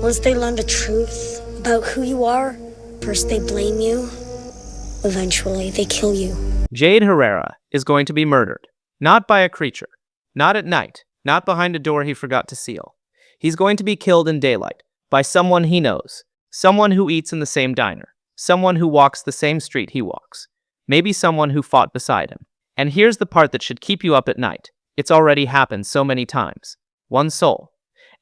Once they learn the truth about who you are, first they blame you, eventually they kill you. Jade Herrera is going to be murdered. Not by a creature. Not at night. Not behind a door he forgot to seal. He's going to be killed in daylight by someone he knows. Someone who eats in the same diner. Someone who walks the same street he walks. Maybe someone who fought beside him. And here's the part that should keep you up at night. It's already happened so many times. One soul.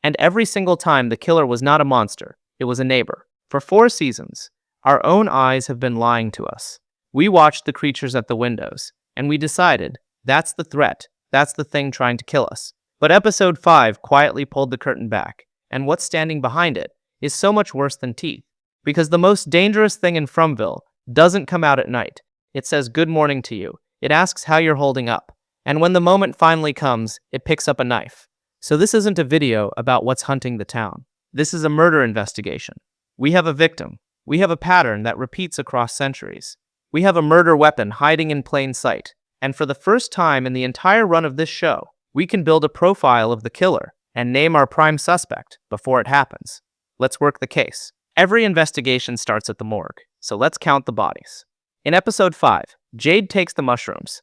And every single time the killer was not a monster. It was a neighbor. For 4 seasons, our own eyes have been lying to us. We watched the creatures at the windows, and we decided that's the threat. That's the thing trying to kill us. But episode 5 quietly pulled the curtain back, and what's standing behind it is so much worse than teeth. Because the most dangerous thing in Fromville doesn't come out at night. It says good morning to you. It asks how you're holding up. And when the moment finally comes, it picks up a knife. So this isn't a video about what's hunting the town. This is a murder investigation. We have a victim. We have a pattern that repeats across centuries. We have a murder weapon hiding in plain sight. And for the first time in the entire run of this show, we can build a profile of the killer and name our prime suspect before it happens. Let's work the case. Every investigation starts at the morgue, so let's count the bodies. In episode 5, Jade takes the mushrooms.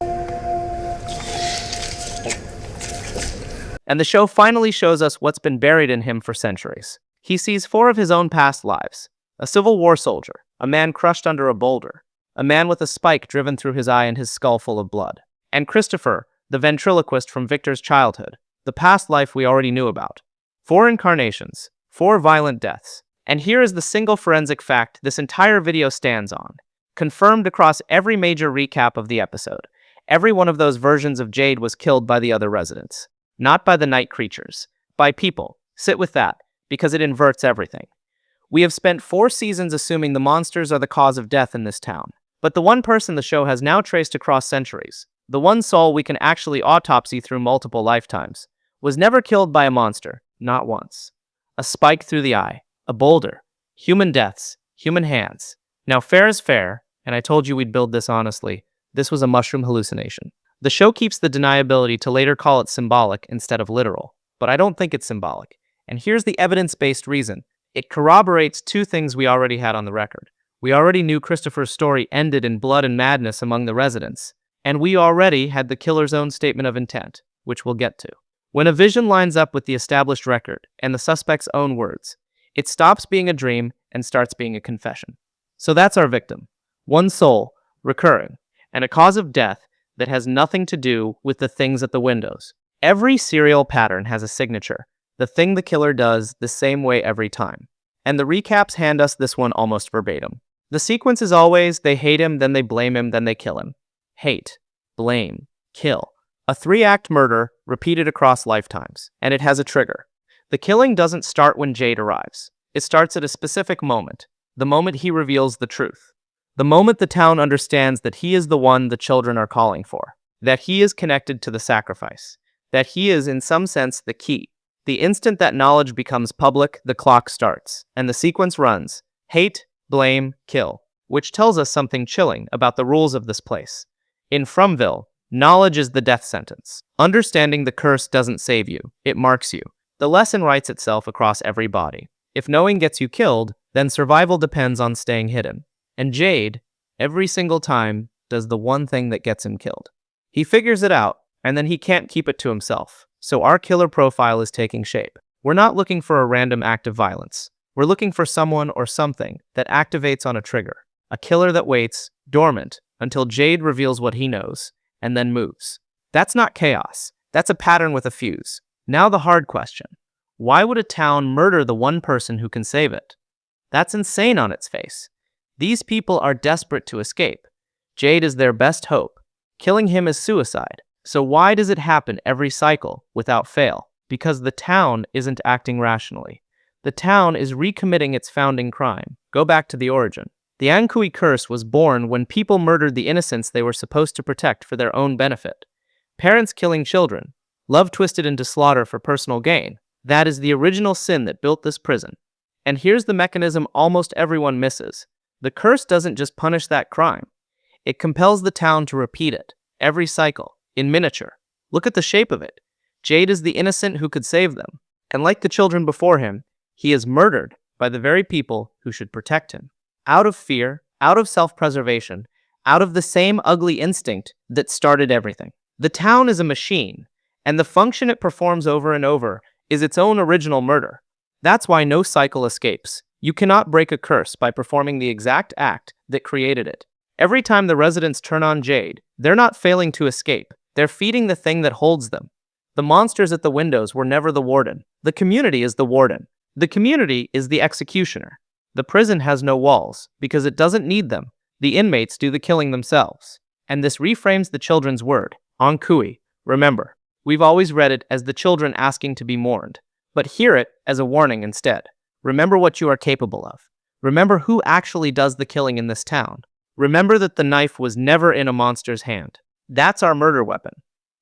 And the show finally shows us what's been buried in him for centuries. He sees 4 of his own past lives. A Civil War soldier, a man crushed under a boulder, a man with a spike driven through his eye and his skull full of blood, and Christopher, the ventriloquist from Victor's childhood, the past life we already knew about. 4 incarnations, 4 violent deaths. And here is the single forensic fact this entire video stands on, confirmed across every major recap of the episode. Every one of those versions of Jade was killed by the other residents. Not by the night creatures. By people. Sit with that, because it inverts everything. We have spent 4 seasons assuming the monsters are the cause of death in this town. But the one person the show has now traced across centuries, the one soul we can actually autopsy through multiple lifetimes, was never killed by a monster, not once. A spike through the eye, a boulder, human deaths, human hands. Now fair is fair, and I told you we'd build this honestly. This was a mushroom hallucination. The show keeps the deniability to later call it symbolic instead of literal, but I don't think it's symbolic. And here's the evidence-based reason. It corroborates 2 things we already had on the record. We already knew Christopher's story ended in blood and madness among the residents, and we already had the killer's own statement of intent, which we'll get to. When a vision lines up with the established record and the suspect's own words, it stops being a dream and starts being a confession. So that's our victim. One soul, recurring, and a cause of death that has nothing to do with the things at the windows. Every serial pattern has a signature, the thing the killer does the same way every time. And the recaps hand us this one almost verbatim. The sequence is always, they hate him, then they blame him, then they kill him. Hate, blame, kill. A 3-act murder repeated across lifetimes, and it has a trigger. The killing doesn't start when Jade arrives. It starts at a specific moment, the moment he reveals the truth. The moment the town understands that he is the one the children are calling for, that he is connected to the sacrifice, that he is in some sense the key. The instant that knowledge becomes public, the clock starts, and the sequence runs. Hate, blame, kill, which tells us something chilling about the rules of this place. In Fromville, knowledge is the death sentence. Understanding the curse doesn't save you, it marks you. The lesson writes itself across every body. If knowing gets you killed, then survival depends on staying hidden. And Jade, every single time, does the one thing that gets him killed. He figures it out, and then he can't keep it to himself. So our killer profile is taking shape. We're not looking for a random act of violence. We're looking for someone or something that activates on a trigger. A killer that waits, dormant, until Jade reveals what he knows, and then moves. That's not chaos. That's a pattern with a fuse. Now the hard question. Why would a town murder the one person who can save it? That's insane on its face. These people are desperate to escape. Jade is their best hope. Killing him is suicide. So why does it happen every cycle without fail? Because the town isn't acting rationally. The town is recommitting its founding crime. Go back to the origin. The Ankui curse was born when people murdered the innocents they were supposed to protect for their own benefit. Parents killing children. Love twisted into slaughter for personal gain. That is the original sin that built this prison. And here's the mechanism almost everyone misses. The curse doesn't just punish that crime. It compels the town to repeat it, every cycle, in miniature. Look at the shape of it. Jade is the innocent who could save them. And like the children before him, He is murdered by the very people who should protect him. Out of fear, out of self-preservation, out of the same ugly instinct that started everything. The town is a machine, and the function it performs over and over is its own original murder. That's why no cycle escapes. You cannot break a curse by performing the exact act that created it. Every time the residents turn on Jade, they're not failing to escape. They're feeding the thing that holds them. The monsters at the windows were never the warden. The community is the warden. The community is the executioner. The prison has no walls because it doesn't need them. The inmates do the killing themselves. And this reframes the children's word, Ankui. Remember, we've always read it as the children asking to be mourned, but hear it as a warning instead. Remember what you are capable of. Remember who actually does the killing in this town. Remember that the knife was never in a monster's hand. That's our murder weapon.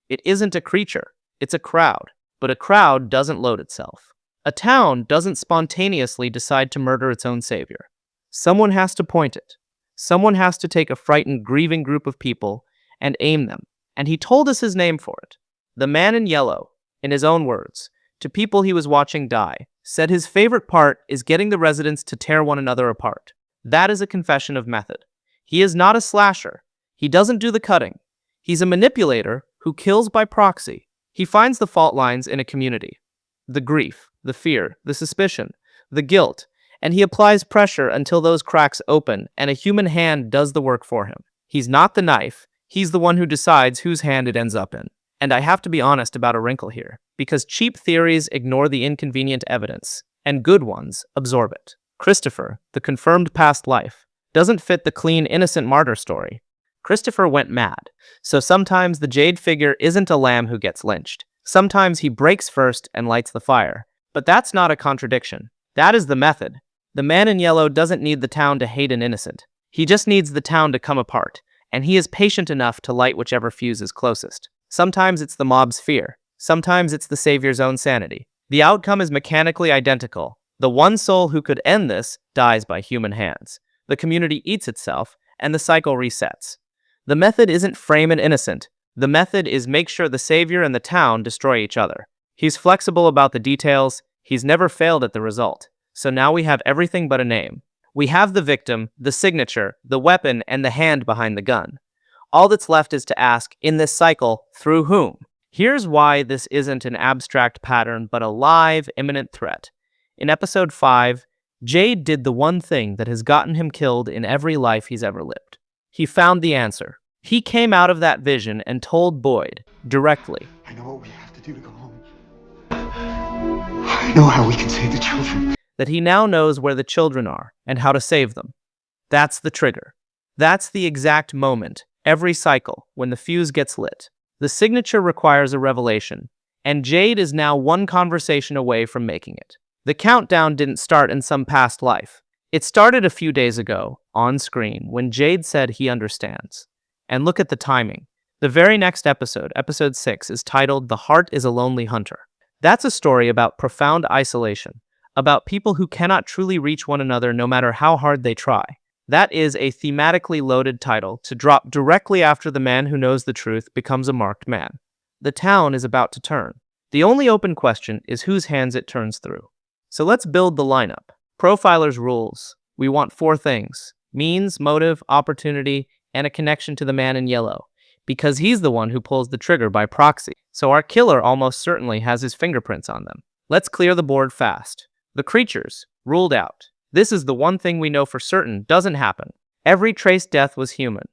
It isn't a creature, it's a crowd. But a crowd doesn't load itself. A town doesn't spontaneously decide to murder its own savior. Someone has to point it. Someone has to take a frightened, grieving group of people and aim them. And he told us his name for it. The man in yellow, in his own words, to people he was watching die, said his favorite part is getting the residents to tear one another apart. That is a confession of method. He is not a slasher. He doesn't do the cutting. He's a manipulator who kills by proxy. He finds the fault lines in a community. The grief, the fear, the suspicion, the guilt, and he applies pressure until those cracks open and a human hand does the work for him. He's not the knife. He's the one who decides whose hand it ends up in. And I have to be honest about a wrinkle here, because cheap theories ignore the inconvenient evidence, and good ones absorb it. Christopher, the confirmed past life, doesn't fit the clean, innocent martyr story. Christopher went mad, so sometimes the Jade figure isn't a lamb who gets lynched. Sometimes he breaks first and lights the fire. But that's not a contradiction. That is the method. The man in yellow doesn't need the town to hate an innocent. He just needs the town to come apart, and he is patient enough to light whichever fuse is closest. Sometimes it's the mob's fear. Sometimes it's the savior's own sanity. The outcome is mechanically identical. The one soul who could end this dies by human hands. The community eats itself, and the cycle resets. The method isn't frame an innocent. The method is make sure the savior and the town destroy each other. He's flexible about the details. He's never failed at the result. So now we have everything but a name. We have the victim, the signature, the weapon, and the hand behind the gun. All that's left is to ask, in this cycle, through whom? Here's why this isn't an abstract pattern, but a live, imminent threat. In episode 5, Jade did the one thing that has gotten him killed in every life he's ever lived. He found the answer. He came out of that vision and told Boyd, directly, I know what we have to do to go home. I know how we can save the children. That he now knows where the children are and how to save them. That's the trigger. That's the exact moment, every cycle, when the fuse gets lit. The signature requires a revelation, and Jade is now one conversation away from making it. The countdown didn't start in some past life. It started a few days ago, on screen, when Jade said he understands. And look at the timing. The very next episode, episode 6, is titled The Heart is a Lonely Hunter. That's a story about profound isolation, about people who cannot truly reach one another no matter how hard they try. That is a thematically loaded title to drop directly after the man who knows the truth becomes a marked man. The town is about to turn. The only open question is whose hands it turns through. So let's build the lineup. Profiler's rules. We want 4 things: means, motive, opportunity, and a connection to the man in yellow, because he's the one who pulls the trigger by proxy. So our killer almost certainly has his fingerprints on them. Let's clear the board fast. The creatures, ruled out. This is the one thing we know for certain doesn't happen. Every trace death was human.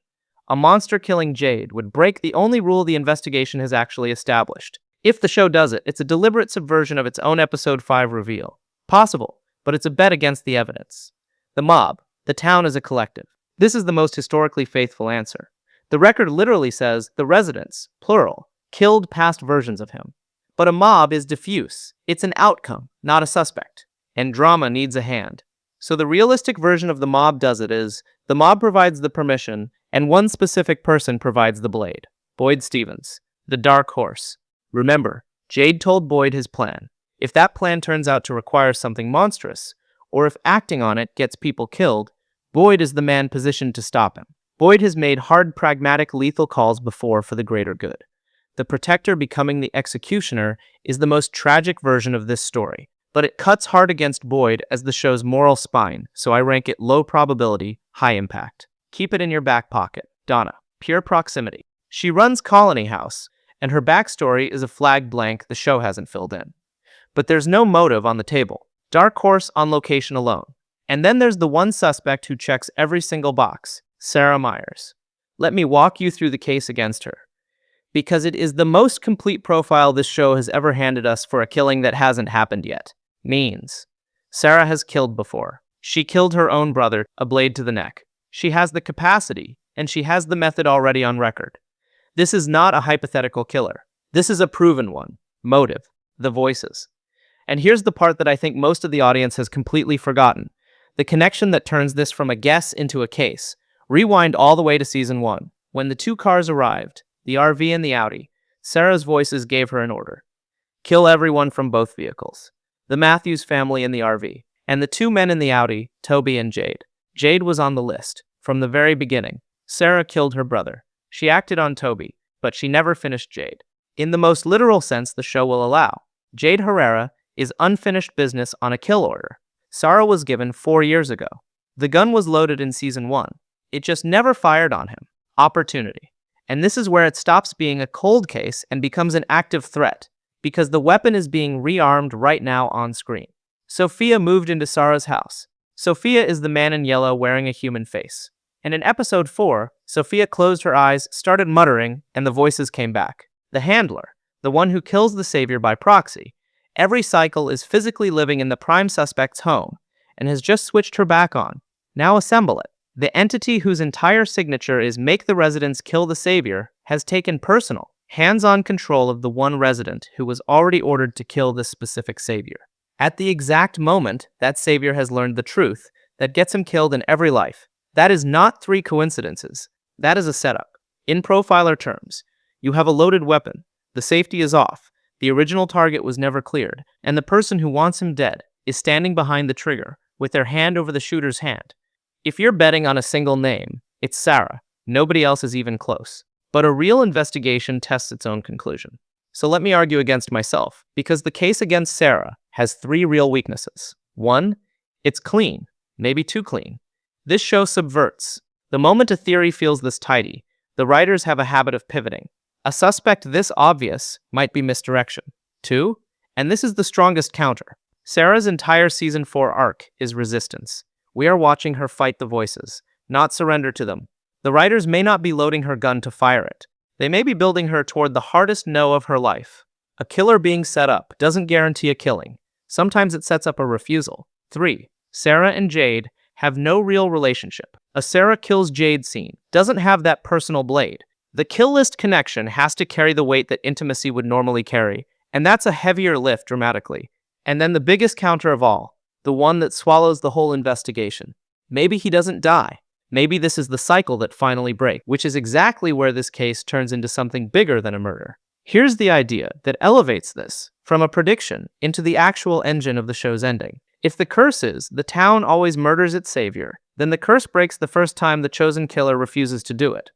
A monster killing Jade would break the only rule the investigation has actually established. If the show does it, it's a deliberate subversion of its own episode 5 reveal. Possible, but it's a bet against the evidence. The mob, the town is a collective. This is the most historically faithful answer. The record literally says the residents, plural, killed past versions of him. But a mob is diffuse. It's an outcome, not a suspect. And drama needs a hand. So the realistic version of the mob does it is, the mob provides the permission, and one specific person provides the blade. Boyd Stevens, the dark horse. Remember, Jade told Boyd his plan. If that plan turns out to require something monstrous, or if acting on it gets people killed, Boyd is the man positioned to stop him. Boyd has made hard, pragmatic, lethal calls before for the greater good. The protector becoming the executioner is the most tragic version of this story. but it cuts hard against Boyd as the show's moral spine, so I rank it low probability, high impact. Keep it in your back pocket. Donna, pure proximity. She runs Colony House, and her backstory is a flag blank the show hasn't filled in. But there's no motive on the table. Dark horse on location alone. And then there's the one suspect who checks every single box, Sarah Myers. Let me walk you through the case against her, because it is the most complete profile this show has ever handed us for a killing that hasn't happened yet. Means. Sarah has killed before. She killed her own brother, a blade to the neck. She has the capacity, and she has the method already on record. This is not a hypothetical killer. This is a proven one. Motive. The voices. And here's the part that I think most of the audience has completely forgotten. The connection that turns this from a guess into a case. Rewind all the way to season 1. When the two cars arrived, the RV and the Audi, Sarah's voices gave her an order. Kill everyone from both vehicles. The Matthews family in the RV, and the two men in the Audi, Toby and Jade. Jade was on the list. From the very beginning, Sarah killed her brother. She acted on Toby, but she never finished Jade. In the most literal sense the show will allow, Jade Herrera is unfinished business on a kill order. Sarah was given 4 years ago. The gun was loaded in season 1. It just never fired on him. Opportunity. And this is where it stops being a cold case and becomes an active threat, because the weapon is being rearmed right now on screen. Sophia moved into Sarah's house. Sophia is the man in yellow wearing a human face. And in episode 4, Sophia closed her eyes, started muttering, and the voices came back. The handler, the one who kills the savior by proxy, every cycle is physically living in the prime suspect's home and has just switched her back on. Now assemble it. The entity whose entire signature is make the residents kill the savior has taken personal, hands-on control of the one resident who was already ordered to kill this specific savior. At the exact moment that savior has learned the truth that gets him killed in every life. That is not 3 coincidences. That is a setup. In profiler terms, you have a loaded weapon. The safety is off. The original target was never cleared, and the person who wants him dead is standing behind the trigger with their hand over the shooter's hand. If you're betting on a single name, it's Sarah. Nobody else is even close. But a real investigation tests its own conclusion. So let me argue against myself, because the case against Sarah has 3 real weaknesses. 1, it's clean, maybe too clean. This show subverts. The moment a theory feels this tidy, the writers have a habit of pivoting. A suspect this obvious might be misdirection. 2, and this is the strongest counter. Sarah's entire season 4 arc is resistance. We are watching her fight the voices, not surrender to them. The writers may not be loading her gun to fire it. They may be building her toward the hardest no of her life. A killer being set up doesn't guarantee a killing. Sometimes it sets up a refusal. 3, Sarah and Jade have no real relationship. A Sarah kills Jade scene doesn't have that personal blade. The kill list connection has to carry the weight that intimacy would normally carry, and that's a heavier lift dramatically. And then the biggest counter of all, the one that swallows the whole investigation. Maybe he doesn't die. Maybe this is the cycle that finally breaks, which is exactly where this case turns into something bigger than a murder. Here's the idea that elevates this from a prediction into the actual engine of the show's ending. If the curse is the town always murders its savior, then the curse breaks the first time the chosen killer refuses to do it.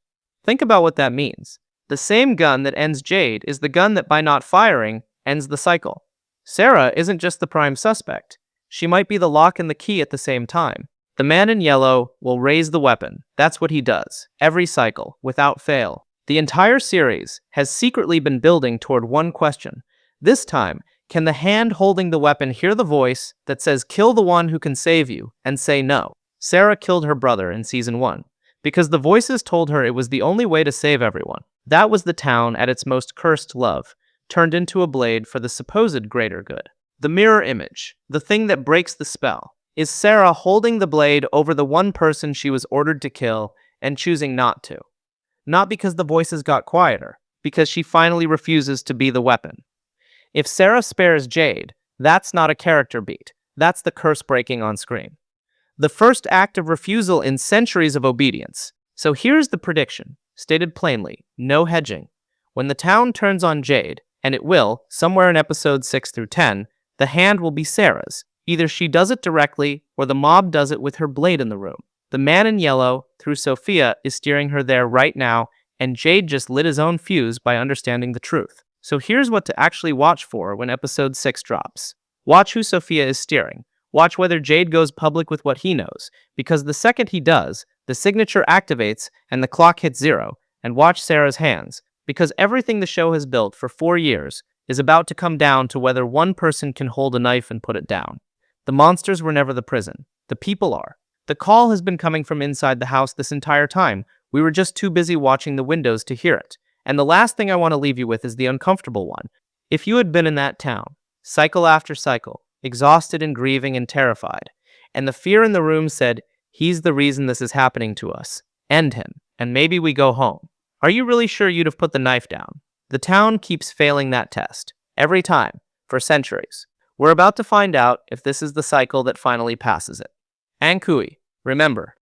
Think about what that means. The same gun that ends Jade is the gun that by not firing ends the cycle. Sarah isn't just the prime suspect. She might be the lock and the key at the same time. The man in yellow will raise the weapon. That's what he does, every cycle, without fail. The entire series has secretly been building toward one question. This time, can the hand holding the weapon hear the voice that says kill the one who can save you and say no? Sarah killed her brother in season 1 because the voices told her it was the only way to save everyone. That was the town at its most cursed love, turned into a blade for the supposed greater good. The mirror image, the thing that breaks the spell, is Sarah holding the blade over the one person she was ordered to kill and choosing not to. Not because the voices got quieter, because she finally refuses to be the weapon. If Sarah spares Jade, that's not a character beat. That's the curse breaking on screen. The first act of refusal in centuries of obedience. So here's the prediction, stated plainly, no hedging. When the town turns on Jade, and it will, somewhere in episodes 6 through 10, the hand will be Sarah's. Either she does it directly, or the mob does it with her blade in the room. The man in yellow, through Sophia, is steering her there right now, and Jade just lit his own fuse by understanding the truth. So here's what to actually watch for when episode 6 drops. Watch who Sophia is steering. Watch whether Jade goes public with what he knows, because the second he does, the signature activates and the clock hits 0, and watch Sarah's hands, because everything the show has built for 4 years is about to come down to whether one person can hold a knife and put it down. The monsters were never the prison. The people are. The call has been coming from inside the house this entire time. We were just too busy watching the windows to hear it. And the last thing I want to leave you with is the uncomfortable one. If you had been in that town, cycle after cycle, exhausted and grieving and terrified, and the fear in the room said, he's the reason this is happening to us. End him, and maybe we go home. Are you really sure you'd have put the knife down? The town keeps failing that test. Every time. For centuries. We're about to find out if this is the cycle that finally passes it. And Kui, remember,